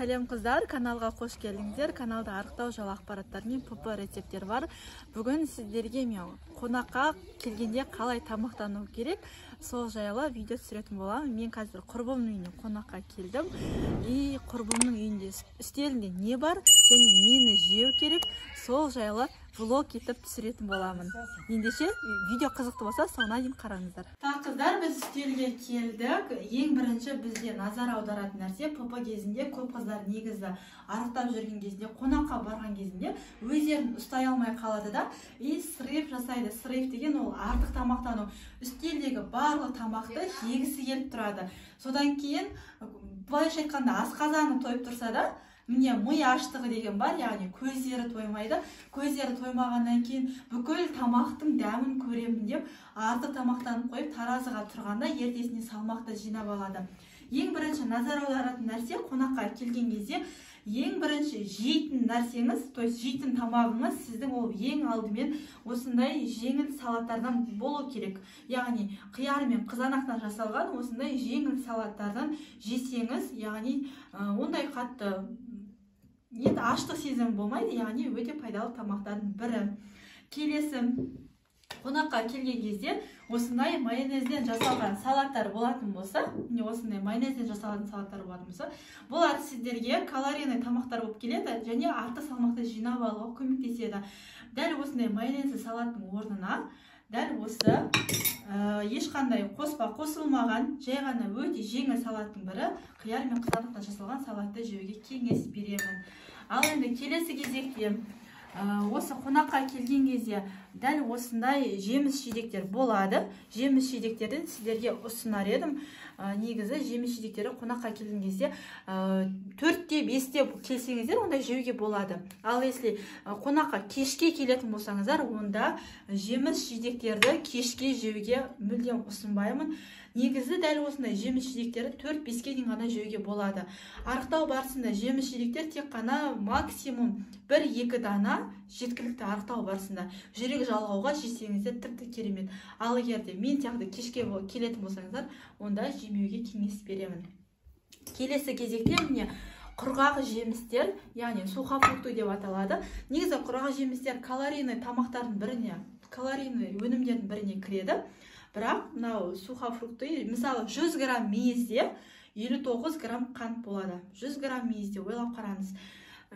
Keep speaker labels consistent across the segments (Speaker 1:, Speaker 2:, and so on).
Speaker 1: Сәлем қыздар, каналға қош келдіңіздер. Каналда арықтау жайлы ақпараттар мен ПП рецепттер бар. Бүгін сіздерге мен қонаққа келгенде қалай тамақтану керек, сол жайлы видео түсіретін боламын. Мен қазір құрбымның үйіне қонаққа келдім. Құрбымның үйінде үстелінде не бар және нені жеу керек, сол жайлы влог етіп түсіретін боламын. Ендеше видео қызықты болса, соңына дейін қараңыздар. Қыздар, біз үстелге келдік. Ең бірінші бізде назар аударатын нәрсе, ПП кезінде көп қыздар негізі арықтап жүрген кезінде, қонаққа барған кезінде өздерін ұстай алмай қалады да, срыв жасайды. Срыв деген ол артық тамақтану. Үстелдегі барлық тамақты жегісі келіп тұрады. Содан кейін, былайша айтқанда асқазаны тойып тұрса да, міне ми аштығы деген бар, яғни көздері тоймайды. Көздері тоймағаннан кейін бүкіл тамақтың дәмін көремін деп артық тамақтанып қойып таразыға тұрғанда ертесіне салмақты жинап алады. Ең бірінші назар аударатын нәрсе, қонаққа келген кезде ең бірінші жейтін нәрсеңіз, то есть жейтін тамағыңыз сіздің ол ең алдымен осындай жеңіл салаттардан болу керек. Яғни қияр мен қызанақтан жасалған осындай жеңіл салаттардан жесеңіз, яғни ондай қатты енді аштық сезім болмайды, яғни өте пайдалы тамақтардың бірі. Келесі, қонаққа келген кезде осындай майонезден жасалған салаттар болатын болса, бұлар сіздерге калорийный тамақтар болып келеді және артық салмақты жинап алуға көмектеседі. Дәл осындай майонезді салаттың орнына дәл осы ешқандай қосылмаған, жай ғана өте жеңіл салаттың бірі қияр мен қызанақтан жасалған салатты жеуге кеңес беремін. Ал енді келесі кезекте осы қонаққа келген кезде дәл осындай жеміс-жидектер болады. Жеміс-жидектерден сіздерге ұсынар едім. Негізі жеміс-жидектері қонаққа келген кезде 4-те 5-те келсеңіздер, онда жеуге болады. Ал если қонаққа кешке келетін болсаңыздар, онда жеміс-жидектерді кешке жеуге мүлдем ұсынбаймын. Негізі дәл осындай жеміс-жидектерді 4-5-ке дейін ғана жеуге болады. Арықтау барысында жеміс-жидектер тек қана максимум 1-2 дана жеткілікті. Арықтау барысында жүрек жалғауға жесеңіздер тіпті керемет. Ал егерде мен сияқты кешке келетін болсаңыздар, онда жемеуге кеңес беремін. Келесі кезекте міне құрғақ жемістер, яғни сухофрукты деп аталады. Негізі құрғақ жемістер калорийный тамақтардың біріне, калорийный өнімдердің біріне кіреді. Бірақ мынау сухофрукты, мысалы 100 грамм мейізде 59 грамм қант болады. 100 грамм мейізде ойлап қараңыз.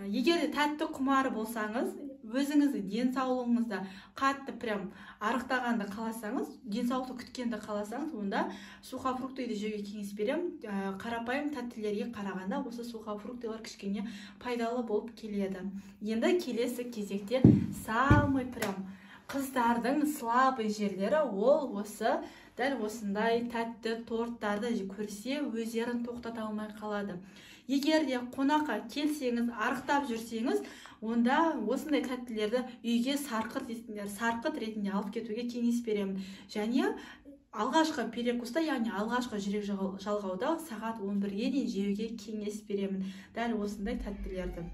Speaker 1: Егер тәтті құмары болсаңыз, өзіңізді денсаулығыңызда қатты прям арықтағанды қаласаңыз, денсаулықты күткенді қаласаңыз, онда сухофруктыйды жеуге кеңес беремін. Қарапайым тәттілерге қарағанда осы сухофруктылар кішкене пайдалы болып келеді. Енді келесі кезекте самый прям қыздардың слабый жерлері ол осы дәл осындай тәтті торттарды көрсе өздерін тоқтата алмай қалады. Егер де қонаққа келсеңіз, арықтап жүрсеңіз, онда осындай тәттілерді үйге сарқыт ретінде алып кетуге кеңес беремін. Және алғашқы перекуста, яғни алғашқы жүрек жалғауда сағат 11-ге дейін жеуге кеңес беремін. Дәл осындай тәттілерді.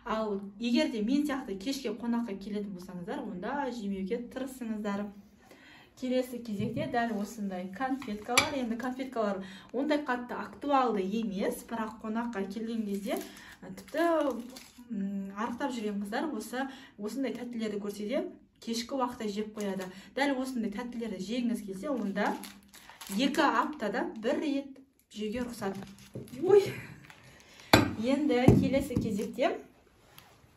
Speaker 1: Ал егер де мен сияқты кешке қонаққа келетін болсаңыздар, онда жемеуге тырысыңыздар. Келесі кезекте дәл осындай конфеткалар. Енді конфеткалар ондай қатты актуалды емес, бірақ қонаққа келген кезде тіпті арықтап жүрген қыздар осындай тәттілерді көрсе де кешкі уақытта жеп қояды. Дәл осындай тәттілерді жегіңіз келсе, онда 2 аптада 1 рет жеуге рұқсат. Енді келесі кезекте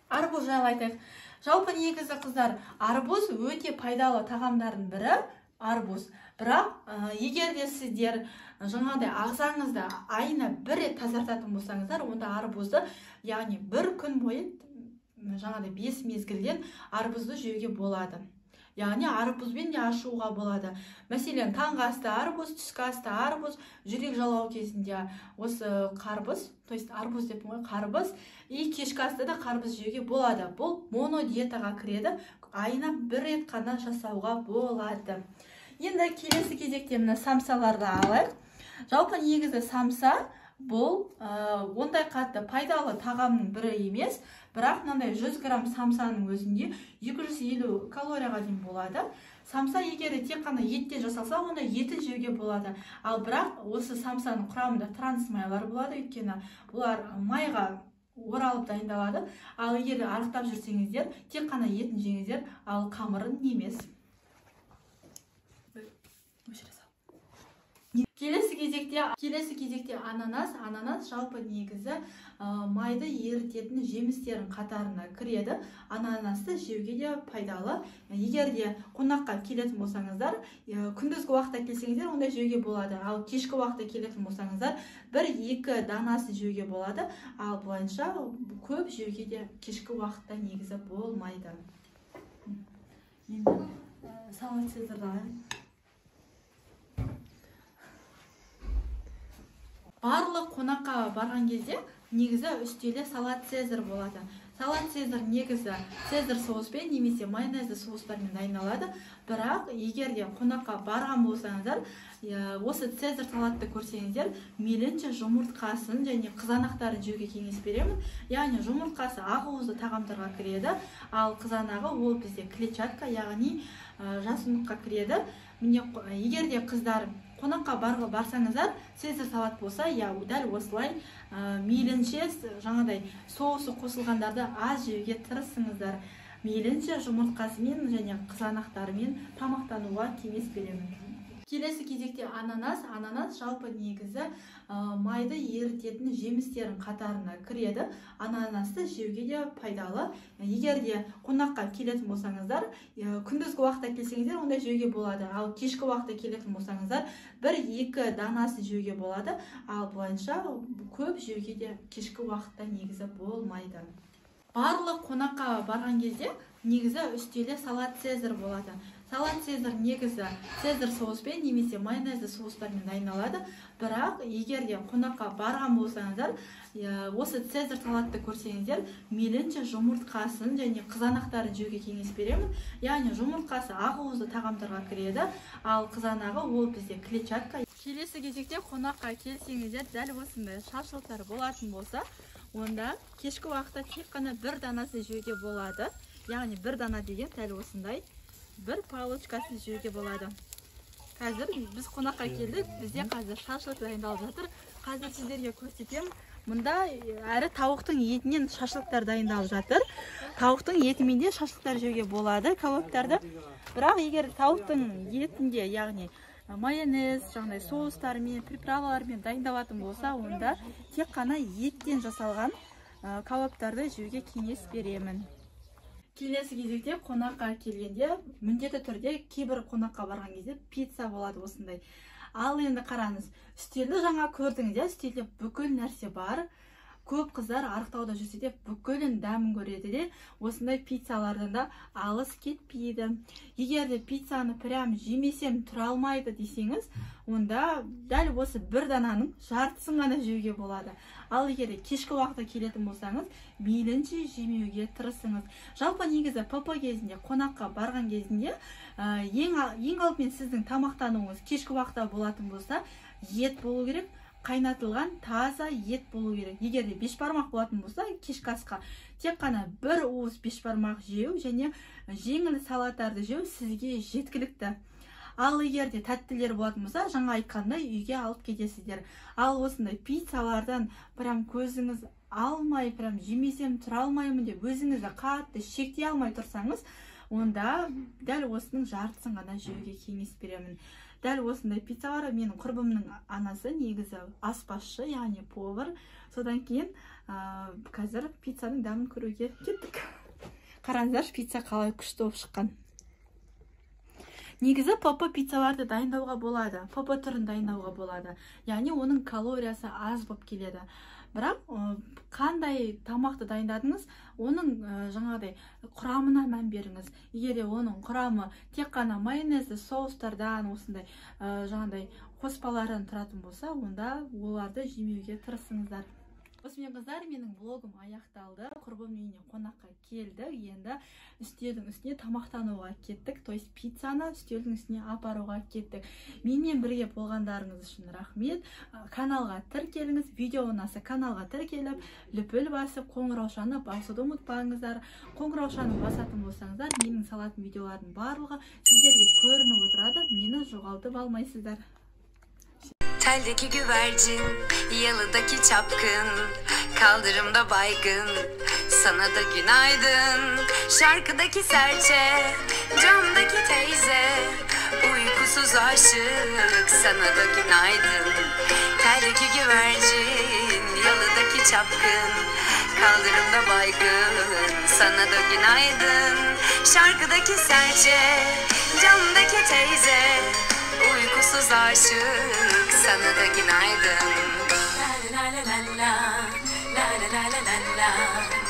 Speaker 1: арбуз жайлы айтайық. Жалпы негізі қыздар, арбуз өте пайдалы тағамдардың бірі арбуз. Бірақ егер де сіздер жаңағыдай ағзаңызды айына 1 рет тазартатын болсаңыздар, онда арбузды, яғни 1 күн бойы жаңағыдай 5 мезгілден арбузды жеуге болады. Яғни арбузбен де ашуға болады. Мәселен, таңғы асты арбуз, түскі асты арбуз, жүрек жалғау кезінде осы қарбыз, то есть арбуз деп қарбыз, кешкі асты да қарбыз жеуге болады. Бұл монодиетаға кіреді, айына 1 рет қана жасауға болады. Енді келесі кезекте мына самсаларды алайық. Жалпы негізі самса бұл ондай қатты пайдалы тағамның бірі емес, бірақ мынандай 100 грамм самсаның өзінде 250 калорияға дейін болады. Самса егер тек қана еттен жасалса, онда етін жеуге болады. Ал бірақ осы самсаның құрамында трансмайлар болады, өйткені бұлар майға оралып дайындалады. Ал егер арықтап жүрсеңіздер, тек қана етін жеңіздер, ал қамырын емес. Келесі кезекте ананас жалпы негізі майды ерітетін жемістердің қатарына кіреді. Ананасты жеуге де пайдалы. Егер де қонаққа келетін болсаңыздар, күндізгі уақытта келсеңіздер, онда жеуге болады. Ал кешкі уақытта келетін болсаңыздар, 1-2 данасын жеуге болады. Ал бұлайынша көп жеуге де кешкі уақытта негізі болмайды. Енді салат цезарь. Барлық қонаққа барған кезде негізі үстеле салат цезарь болады. Салат цезарь негізі цезарь соуспен немесе майонезді соустармен дайындалады. Бірақ егер де қонаққа барған болсаңыздар, осы цезарь салатты көрсеңіздер, мейлінше жұмыртқасын және қызанақтарын жеуге кеңес беремін. Яғни жұмыртқасы ақуызды тағамдарға кіреді, ал қызанағы ол бізде клетчатка, яғни жасундыққа кіреді. Егер де қыздар қонаққа барсаңыздар, цезарь салат болса, дәл осылай мейлінше жаңадай соусы қосылғандарды аз жеуге тырысыңыздар. Мейлінше жұмыртқасымен және қызанақтарымен тамақтануға кеңес беремін. Келесі кезекте ананас жалпы негізі майды ерітетін жемістердің қатарына кіреді. Ананасты жеуге де пайдалы. Егер де қонаққа келетін болсаңыздар, күндізгі уақытта келсеңіздер, онда жеуге болады. Ал кешкі уақытта келетін болсаңыздар, 1-2 данасын жеуге болады. Ал бұлайынша көп жеуге де кешкі уақытта негізі болмайды. Барлық қонаққа барған кезде негізі үстеле салат цезарь болады. Салат цезарь негізі цезарь соуспен немесе майонезді соустармен дайындалады. Бірақ егер де қонаққа барған болсаңыздар, осы цезарь салатты көрсеңіздер, мейлінше жұмыртқасын және қызанақтарын жеуге кеңес беремін. Яғни жұмыртқасы ақуызды тағамдарға кіреді, ал қызанағы ол бізде клетчатка. Келесі кезекте қонаққа келсеңіздер, дәл осындай шашлықтар болатын болса, онда кешкі уақытта тек қана 1 данасын жеуге болады. Яғни 1 дана деген дәл осындай 1 палочкасын жеуге болады. Қазір біз қонаққа келдік, бізде қазір шашлық дайындалып жатыр. Қазір сіздерге көрсетемін. Мұнда әрі тауықтың етінен шашлықтар дайындалып жатыр. Тауықтың етімен де шашлықтар жеуге болады, кебаптарды. Бірақ егер тауықтың етінде, яғни майонез, жаңағыдай соустармен, приправалармен дайындалатын болса, онда тек қана еттен жасалған кебаптарды жеуге кеңес беремін. Келесі кезекте қонаққа келгенде, міндетті түрде кейбір қонаққа барған кезде пицца болады осындай. Ал енді қараңыз, үстелді жаңа көрдіңіз, үстелде бүкіл нәрсе бар. Көп қыздар арықтауда жүрсе де бүкілін дәмін көреді де, осындай пиццалардан да алыс кетпейді. Егер де пиццаны прям жемесем тұра алмайды десеңіз, онда дәл осы 1 дананың жартысын ғана жеуге болады. Ал егер де кешкі уақытта келетін болсаңыз, мейлінше жемеуге тырысыңыз. Жалпы негізі ПП кезінде, қонаққа барған кезінде, ең алдымен сіздің тамақтануыңыз кешкі уақытта болатын болса, ет болу керек, қайнатылған таза ет болу керек. Егер де бешбармақ болатын болса, кешкі асқа тек қана 1 уыс бешбармақ жеу және жеңіл салаттарды жеу сізге жеткілікті. Ал егер де тәттілер болатын болса, жаңа айтқандай үйге алып кетесіздер. Ал осындай пиццалардан прям көзіңіз алмай, прям жемесем тұра алмаймын деп өзіңізді қатты шектей алмай тұрсаңыз, онда дәл осының жартысын ғана жеуге кеңес беремін. Дәл осындай пиццалар менің құрбымның анасы негізі аспазшы, яғни повар. Содан кейін қазір пиццаның дәмін көруге кеттік. Қараңыздар, пицца қалай күшті болып шыққан. Негізі ПП пиццаларды дайындауға болады, ПП түрін дайындауға болады. Яғни оның калориясы аз болып келеді. Бірақ қандай тамақты дайындадыңыз, оның жаңағыдай құрамына мән беріңіз. Егер оның құрамы тек қана майонезді соустардан осындай жаңағыдай қоспалардан тұратын болса, онда оларды жемеуге тырысыңыздар. осымен қыздар, менің блогым аяқталды. Құрбым үйіне қонаққа келді. Енді үстелдің үстіне тамақтануға кеттік. То есть пиццаны үстелдің үстіне апаруға кеттік. Менімен бірге болғандарыңыз үшін рахмет. Каналға тіркеліңіз. Видео ұнаса каналға тіркеліп, лүпіл басып, қоңыраушаны басуды ұмытпаңыздар. Қоңыраушаны басатын болсаңыздар, менің салатын видеолардың барлығы сіздерге көрініп отырады. Мені жоғалтып алмайсыздар.
Speaker 2: Teldeki güvercin, yalıdaki çapkın, kaldırımda baygın, sana da günaydın. Şarkıdaki serçe, camdaki teyze, uykusuz aşık, sana da günaydın. Teldeki güvercin, yalıdaki çapkın, kaldırımda baygın, sana da günaydın. Şarkıdaki serçe, camdaki teyze, uykusuz aşık, sana da günaydın. La la la la la la la la la la la.